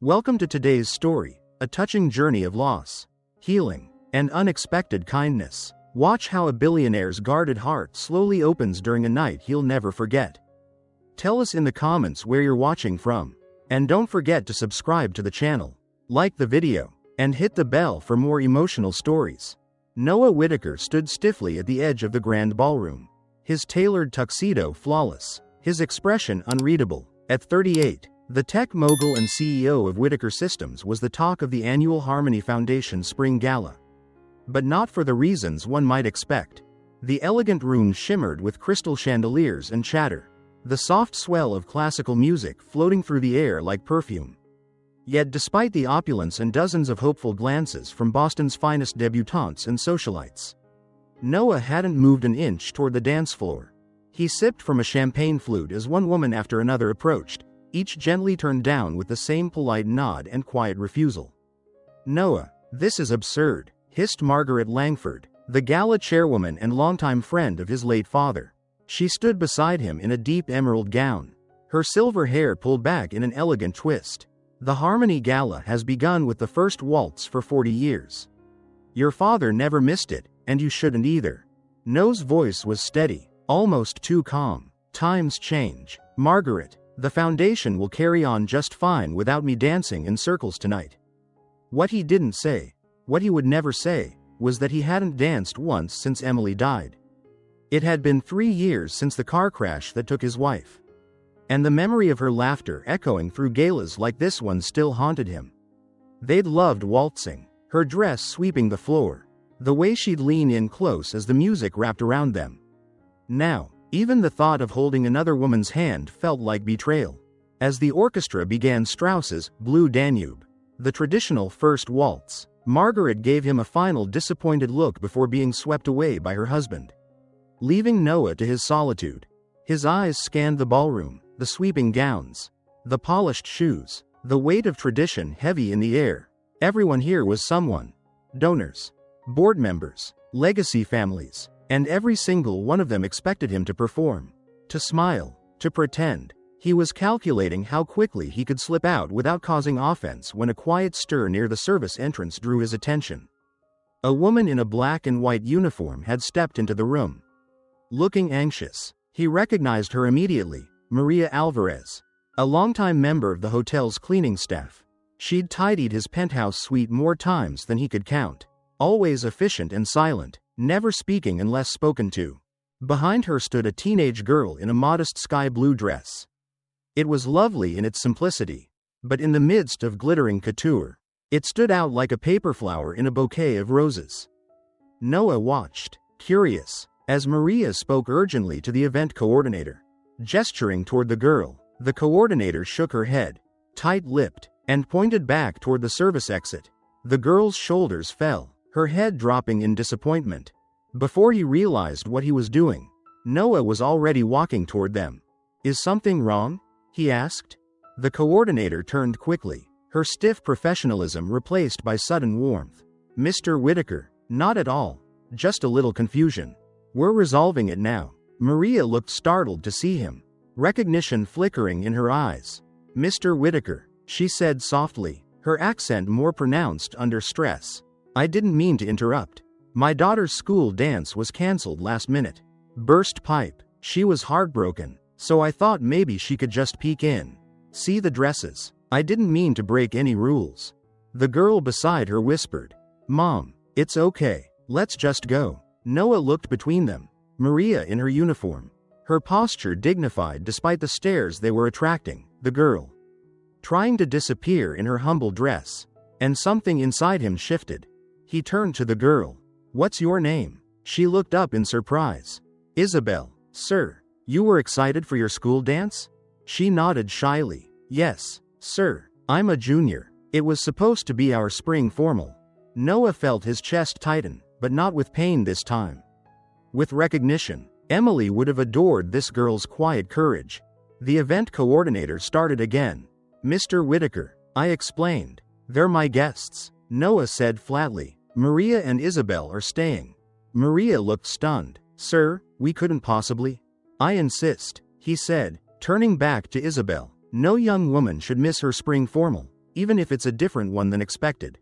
Welcome to today's story, a touching journey of loss, healing, and unexpected kindness. Watch how a billionaire's guarded heart slowly opens during a night he'll never forget. Tell us in the comments where you're watching from. And don't forget to subscribe to the channel, like the video, and hit the bell for more emotional stories. Noah Whitaker stood stiffly at the edge of the grand ballroom, his tailored tuxedo flawless, his expression unreadable. At 38, the tech mogul and CEO of Whitaker Systems was the talk of the annual Harmony Foundation Spring Gala. But not for the reasons one might expect. The elegant room shimmered with crystal chandeliers and chatter, the soft swell of classical music floating through the air like perfume. Yet despite the opulence and dozens of hopeful glances from Boston's finest debutantes and socialites, Noah hadn't moved an inch toward the dance floor. He sipped from a champagne flute as one woman after another approached, each gently turned down with the same polite nod and quiet refusal. "Noah, this is absurd," hissed Margaret Langford, the gala chairwoman and longtime friend of his late father. She stood beside him in a deep emerald gown, her silver hair pulled back in an elegant twist. "The Harmony Gala has begun with the first waltz for 40 years. Your father never missed it, and you shouldn't either." Noah's voice was steady, almost too calm. "Times change, Margaret. The foundation will carry on just fine without me dancing in circles tonight." What he didn't say, what he would never say, was that he hadn't danced once since Emily died. It had been 3 years since the car crash that took his wife. And the memory of her laughter echoing through galas like this one still haunted him. They'd loved waltzing, her dress sweeping the floor, the way she'd lean in close as the music wrapped around them. Now, even the thought of holding another woman's hand felt like betrayal. As the orchestra began Strauss's Blue Danube, the traditional first waltz, Margaret gave him a final disappointed look before being swept away by her husband. Leaving Noah to his solitude, his eyes scanned the ballroom, the sweeping gowns, the polished shoes, the weight of tradition heavy in the air. Everyone here was someone. Donors, board members, legacy families, and every single one of them expected him to perform, to smile, to pretend. He was calculating how quickly he could slip out without causing offense when a quiet stir near the service entrance drew his attention. A woman in a black and white uniform had stepped into the room. Looking anxious, he recognized her immediately, Maria Alvarez, a longtime member of the hotel's cleaning staff. She'd tidied his penthouse suite more times than he could count, always efficient and silent, never speaking unless spoken to. Behind her stood a teenage girl in a modest sky blue dress. It was lovely in its simplicity, but in the midst of glittering couture, it stood out like a paper flower in a bouquet of roses. Noah watched, curious, as Maria spoke urgently to the event coordinator. Gesturing toward the girl, the coordinator shook her head, tight-lipped, and pointed back toward the service exit. The girl's shoulders fell, her head dropping in disappointment. Before he realized what he was doing, Noah was already walking toward them. "Is something wrong?" he asked. The coordinator turned quickly, her stiff professionalism replaced by sudden warmth. "Mr. Whitaker, not at all. Just a little confusion. We're resolving it now." Maria looked startled to see him, recognition flickering in her eyes. "Mr. Whitaker," she said softly, her accent more pronounced under stress. "I didn't mean to interrupt. My daughter's school dance was canceled last minute." Burst pipe. She was heartbroken, so I thought maybe she could just peek in. "See the dresses. I didn't mean to break any rules." The girl beside her whispered, "Mom, it's okay. Let's just go." Noah looked between them. Maria in her uniform, her posture dignified despite the stares they were attracting. The girl, trying to disappear in her humble dress. And something inside him shifted. He turned to the girl. "What's your name?" She looked up in surprise. "Isabel, sir. You were excited for your school dance?" She nodded shyly. "Yes, sir. I'm a junior. It was supposed to be our spring formal." Noah felt his chest tighten, but not with pain this time. With recognition. Emily would have adored this girl's quiet courage. The event coordinator started again. "Mr. Whitaker," I explained. "They're my guests," Noah said flatly. "Maria and Isabel are staying." Maria looked stunned. "Sir, we couldn't possibly." "I insist," he said, turning back to Isabel. "No young woman should miss her spring formal. even if it's a different one than expected.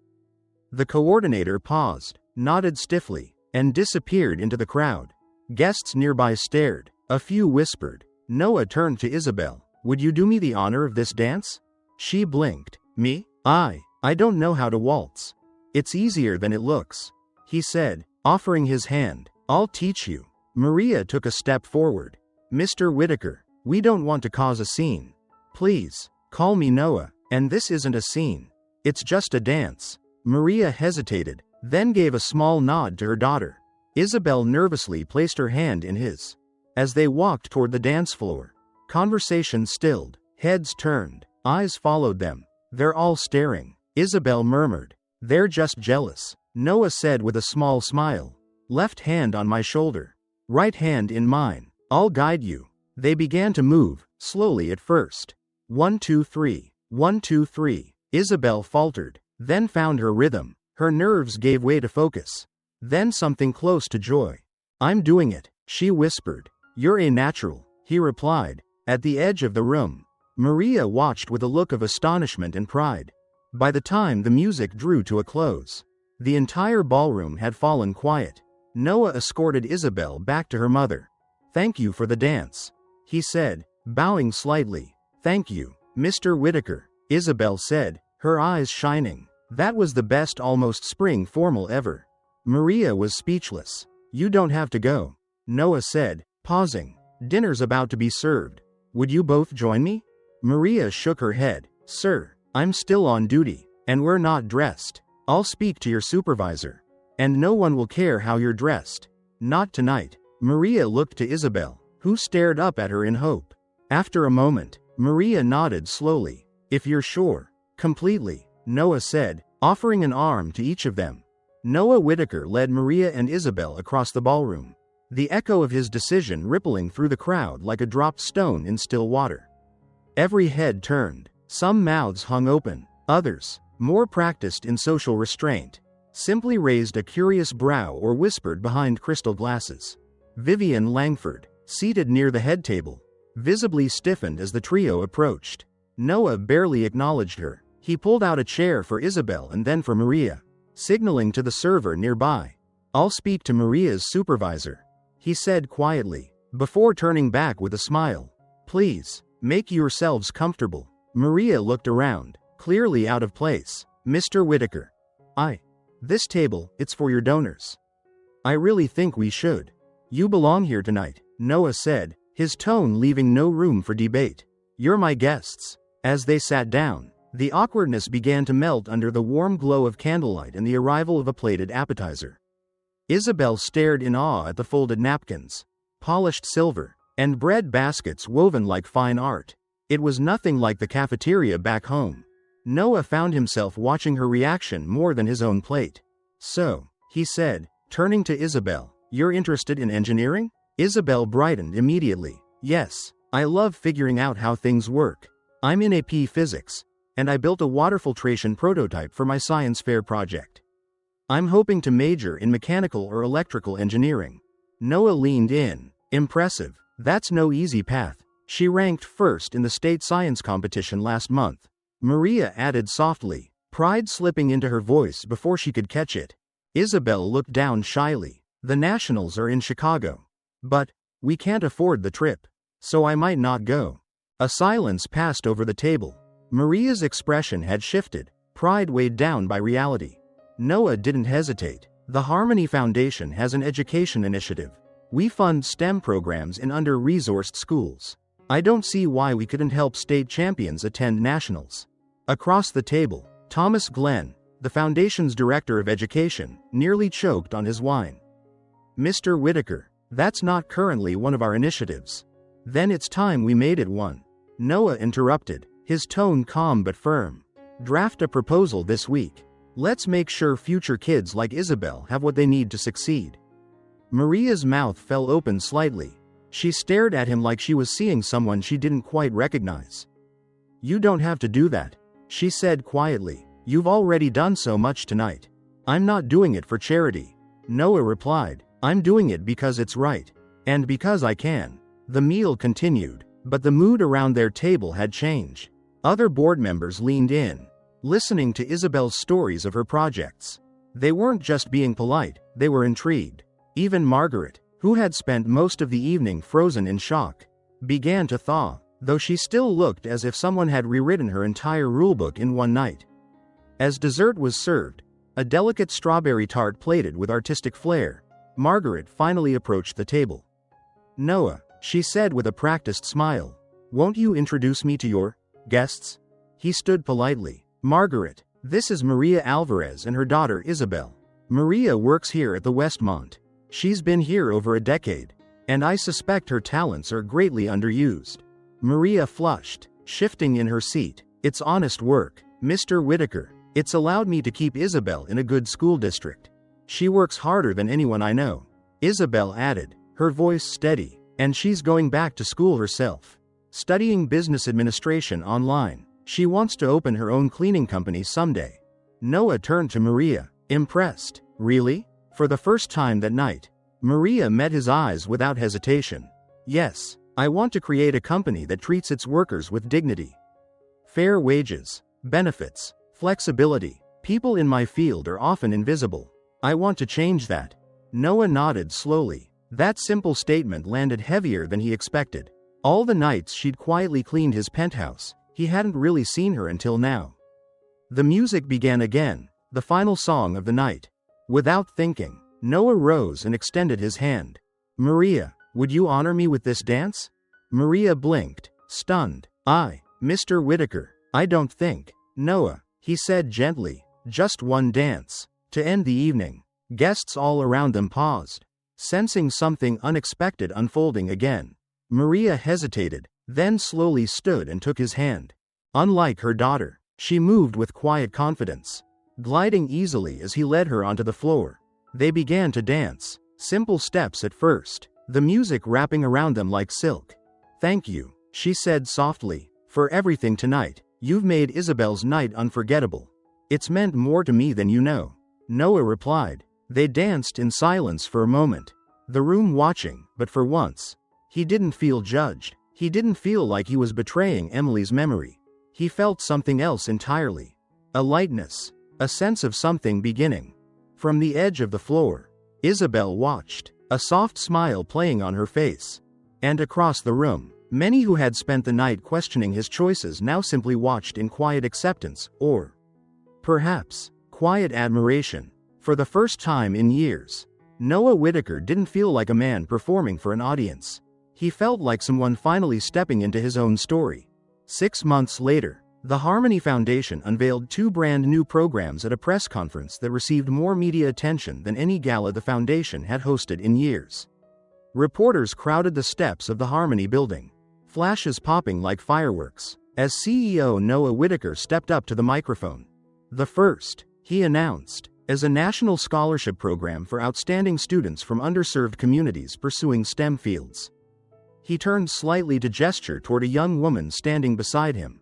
The coordinator paused, nodded stiffly, and disappeared into the crowd. Guests nearby stared. A few whispered. Noah turned to Isabel. Would you do me the honor of this dance? She blinked. Me? I don't know how to waltz. It's easier than it looks, he said, offering his hand. I'll teach you. Maria took a step forward. Mr. Whitaker, we don't want to cause a scene. Please, call me Noah, and this isn't a scene. It's just a dance. Maria hesitated, then gave a small nod to her daughter. Isabel nervously placed her hand in his. As they walked toward the dance floor, conversation stilled, heads turned, eyes followed them. They're all staring. Isabel murmured. They're just jealous. Noah said with a small smile. Left hand on my shoulder. Right hand in mine. I'll guide you. They began to move, slowly at first. 1, 2, 3. 1, 2, 3. Isabel faltered, then found her rhythm. Her nerves gave way to focus. Then something close to joy. I'm doing it, she whispered. You're a natural, he replied. At the edge of the room, Maria watched with a look of astonishment and pride. By the time the music drew to a close, the entire ballroom had fallen quiet. Noah escorted Isabel back to her mother. Thank you for the dance, he said, bowing slightly. Thank you, Mr. Whitaker, Isabel said, her eyes shining. That was the best almost spring formal ever. Maria was speechless. You don't have to go, Noah said, pausing. Dinner's about to be served. Would you both join me? Maria shook her head. Sir, I'm still on duty, and we're not dressed. I'll speak to your supervisor. And no one will care how you're dressed. Not tonight. Maria looked to Isabel, who stared up at her in hope. After a moment, Maria nodded slowly. If you're sure. Completely, Noah said, offering an arm to each of them. Noah Whitaker led Maria and Isabel across the ballroom, the echo of his decision rippling through the crowd like a dropped stone in still water. Every head turned. Some mouths hung open. Others, more practiced in social restraint, simply raised a curious brow or whispered behind crystal glasses. Vivian Langford, seated near the head table, visibly stiffened as the trio approached. Noah barely acknowledged her. He pulled out a chair for Isabel and then for Maria, signaling to the server nearby. I'll speak to Maria's supervisor, he said quietly, before turning back with a smile. Please, make yourselves comfortable. Maria looked around, clearly out of place. Mr. Whitaker. This table, it's for your donors. I really think we should. You belong here tonight, Noah said, his tone leaving no room for debate. You're my guests. As they sat down, the awkwardness began to melt under the warm glow of candlelight and the arrival of a plated appetizer. Isabel stared in awe at the folded napkins, polished silver, and bread baskets woven like fine art. It was nothing like the cafeteria back home. Noah found himself watching her reaction more than his own plate. So, he said, turning to Isabel, you're interested in engineering? Isabel brightened immediately. Yes, I love figuring out how things work. I'm in AP Physics, and I built a water filtration prototype for my science fair project. I'm hoping to major in mechanical or electrical engineering. Noah leaned in. Impressive. That's no easy path. She ranked first in the state science competition last month. Maria added softly, pride slipping into her voice before she could catch it. Isabel looked down shyly. The nationals are in Chicago. But, we can't afford the trip. So I might not go. A silence passed over the table. Maria's expression had shifted, pride weighed down by reality. Noah didn't hesitate. The Harmony Foundation has an education initiative. We fund STEM programs in under-resourced schools. I don't see why we couldn't help state champions attend nationals. Across the table, Thomas Glenn, the foundation's director of education, nearly choked on his wine. Mr. Whitaker, that's not currently one of our initiatives. Then it's time we made it one. Noah interrupted, his tone calm but firm. Draft a proposal this week. Let's make sure future kids like Isabel have what they need to succeed. Maria's mouth fell open slightly. She stared at him like she was seeing someone she didn't quite recognize. You don't have to do that, she said quietly. You've already done so much tonight. I'm not doing it for charity. Noah replied. I'm doing it because it's right. And because I can. The meal continued, but the mood around their table had changed. Other board members leaned in. listening to Isabel's stories of her projects. They weren't just being polite, they were intrigued. Even Margaret, who had spent most of the evening frozen in shock, began to thaw, though she still looked as if someone had rewritten her entire rulebook in one night. As dessert was served, a delicate strawberry tart plated with artistic flair, Margaret finally approached the table. "Noah," she said with a practiced smile, "won't you introduce me to your guests?" He stood politely. "Margaret, this is Maria Alvarez and her daughter Isabel. Maria works here at the Westmont. She's been here over a decade, and I suspect her talents are greatly underused." Maria flushed, shifting in her seat. "It's honest work, Mr. Whitaker. It's allowed me to keep Isabel in a good school district. She works harder than anyone I know," Isabel added, her voice steady, "and she's going back to school herself, studying business administration online. She wants to open her own cleaning company someday." Noah turned to Maria, impressed. "Really?" For the first time that night, Maria met his eyes without hesitation. "Yes, I want to create a company that treats its workers with dignity. Fair wages, benefits, flexibility. People in my field are often invisible. I want to change that." Noah nodded slowly. That simple statement landed heavier than he expected. All the nights she'd quietly cleaned his penthouse, he hadn't really seen her until now. The music began again, the final song of the night. Without thinking, Noah rose and extended his hand. "Maria, would you honor me with this dance?" Maria blinked, stunned. Mr. Whitaker, I don't think." "Noah," he said gently, "just one dance." To end the evening, guests all around them paused, sensing something unexpected unfolding again. Maria hesitated, then slowly stood and took his hand. Unlike her daughter, she moved with quiet confidence, gliding easily as he led her onto the floor. They began to dance, simple steps at first, the music wrapping around them like silk. "Thank you," she said softly, "for everything tonight. You've made Isabel's night unforgettable. It's meant more to me than you know." Noah replied. They danced in silence for a moment, the room watching, but for once, he didn't feel judged. He didn't feel like he was betraying Emily's memory. He felt something else entirely. A lightness, a sense of something beginning. From the edge of the floor, Isabel watched, a soft smile playing on her face. And across the room, many who had spent the night questioning his choices now simply watched in quiet acceptance, or perhaps, quiet admiration. For the first time in years, Noah Whitaker didn't feel like a man performing for an audience. He felt like someone finally stepping into his own story. 6 months later, the Harmony Foundation unveiled 2 brand new programs at a press conference that received more media attention than any gala the foundation had hosted in years. Reporters crowded the steps of the Harmony building, flashes popping like fireworks, as CEO Noah Whitaker stepped up to the microphone. The first, he announced, as a national scholarship program for outstanding students from underserved communities pursuing STEM fields. He turned slightly to gesture toward a young woman standing beside him.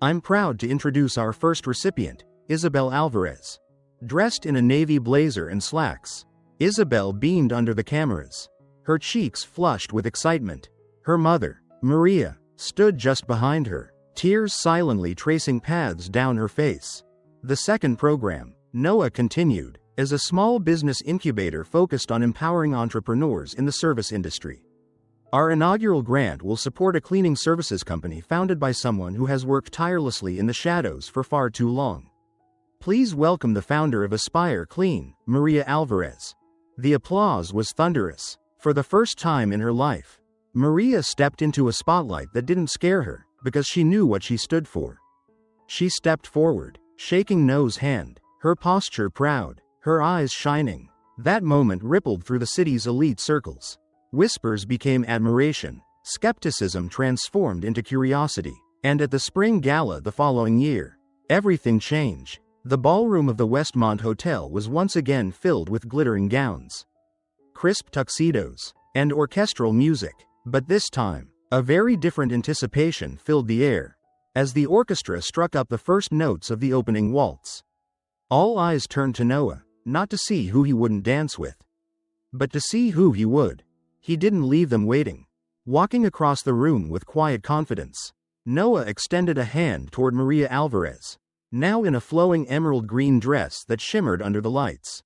"I'm proud to introduce our first recipient, Isabel Alvarez." Dressed in a navy blazer and slacks, Isabel beamed under the cameras, her cheeks flushed with excitement. Her mother, Maria, stood just behind her, tears silently tracing paths down her face. The second program, Noah continued, is a small business incubator focused on empowering entrepreneurs in the service industry. Our inaugural grant will support a cleaning services company founded by someone who has worked tirelessly in the shadows for far too long. Please welcome the founder of Aspire Clean, Maria Alvarez. The applause was thunderous. For the first time in her life, Maria stepped into a spotlight that didn't scare her, because she knew what she stood for. She stepped forward, shaking Noah's hand, her posture proud, her eyes shining. That moment rippled through the city's elite circles. Whispers became admiration, skepticism transformed into curiosity, and at the spring gala the following year, everything changed. The ballroom of the Westmont Hotel was once again filled with glittering gowns, crisp tuxedos, and orchestral music, but this time, a very different anticipation filled the air. As the orchestra struck up the first notes of the opening waltz, all eyes turned to Noah, not to see who he wouldn't dance with, but to see who he would. He didn't leave them waiting. Walking across the room with quiet confidence, Noah extended a hand toward Maria Alvarez. now in a flowing emerald green dress that shimmered under the lights.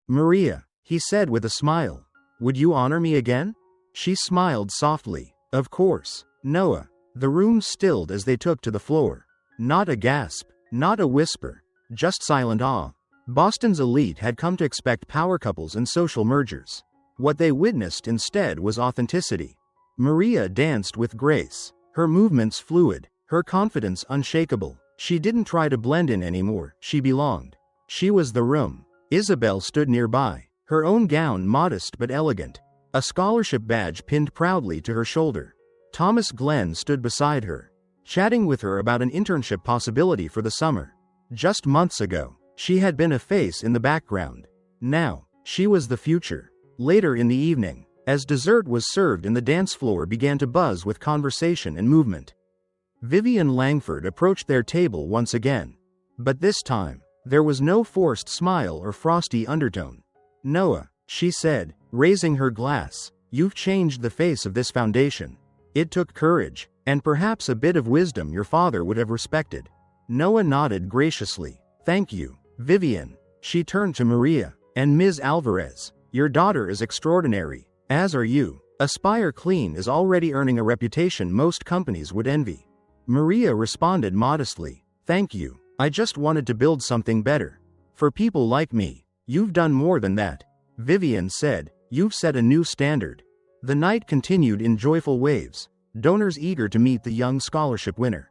"Maria," he said with a smile, "would you honor me again?" She smiled softly. "Of course, Noah." The room stilled as they took to the floor. Not a gasp, not a whisper, just silent awe. Boston's elite had come to expect power couples and social mergers. What they witnessed instead was authenticity. Maria danced with grace, her movements fluid, her confidence unshakable. She didn't try to blend in anymore, she belonged. She was the room. Isabel stood nearby, her own gown modest but elegant, a scholarship badge pinned proudly to her shoulder. Thomas Glenn stood beside her, chatting with her about an internship possibility for the summer. Just months ago, she had been a face in the background. Now, she was the future. Later in the evening, as dessert was served and the dance floor began to buzz with conversation and movement, Vivian Langford approached their table once again. But this time, there was no forced smile or frosty undertone. "Noah," she said, raising her glass, "you've changed the face of this foundation. It took courage, and perhaps a bit of wisdom your father would have respected." Noah nodded graciously. "Thank you, Vivian." She turned to Maria. "And Ms. Alvarez, your daughter is extraordinary, as are you. Aspire Clean is already earning a reputation most companies would envy." Maria responded modestly. "Thank you. I just wanted to build something better. For people like me." "You've done more than that," Vivian said. "You've set a new standard." The night continued in joyful waves, donors eager to meet the young scholarship winner,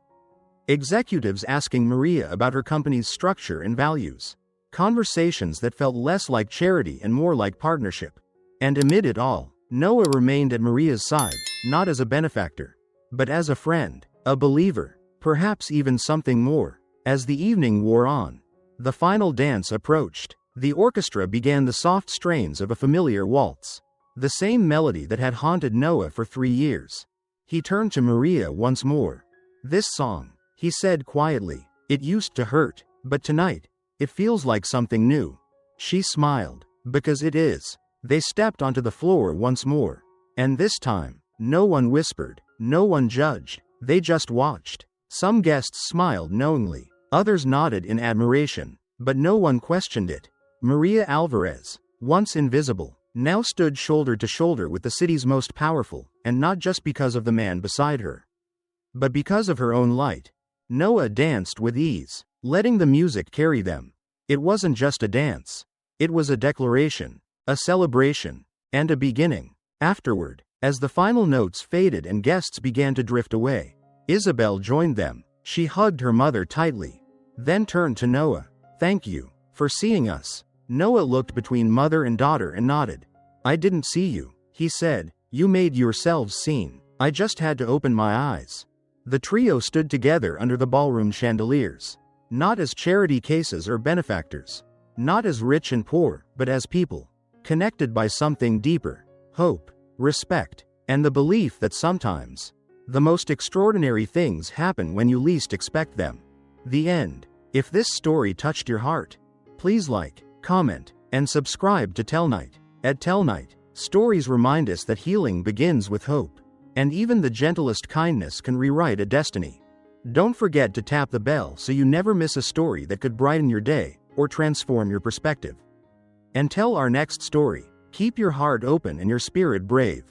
executives asking Maria about her company's structure and values, conversations that felt less like charity and more like partnership. And amid it all, Noah remained at Maria's side, not as a benefactor, but as a friend, a believer, perhaps even something more. As the evening wore on, the final dance approached. The orchestra began the soft strains of a familiar waltz, the same melody that had haunted Noah for 3 years. He turned to Maria once more. "This song," he said quietly, "it used to hurt, but tonight, it feels like something new." She smiled. "Because it is." They stepped onto the floor once more. And this time, no one whispered, no one judged, they just watched. Some guests smiled knowingly, others nodded in admiration, but no one questioned it. Maria Alvarez, once invisible, now stood shoulder to shoulder with the city's most powerful, and not just because of the man beside her, but because of her own light. Noah danced with ease, letting the music carry them. It wasn't just a dance. It was a declaration, a celebration, and a beginning. Afterward, as the final notes faded and guests began to drift away, Isabel joined them. She hugged her mother tightly, then turned to Noah. "Thank you for seeing us." Noah looked between mother and daughter and nodded. "I didn't see you," he said. "You made yourselves seen. I just had to open my eyes." The trio stood together under the ballroom chandeliers, not as charity cases or benefactors, not as rich and poor, but as people, connected by something deeper: hope, respect, and the belief that sometimes the most extraordinary things happen when you least expect them. The end. If this story touched your heart, please like, comment, and subscribe to Tellinight. At Tellinight, stories remind us that healing begins with hope, and even the gentlest kindness can rewrite a destiny. Don't forget to tap the bell so you never miss a story that could brighten your day or transform your perspective. Until our next story, keep your heart open and your spirit brave.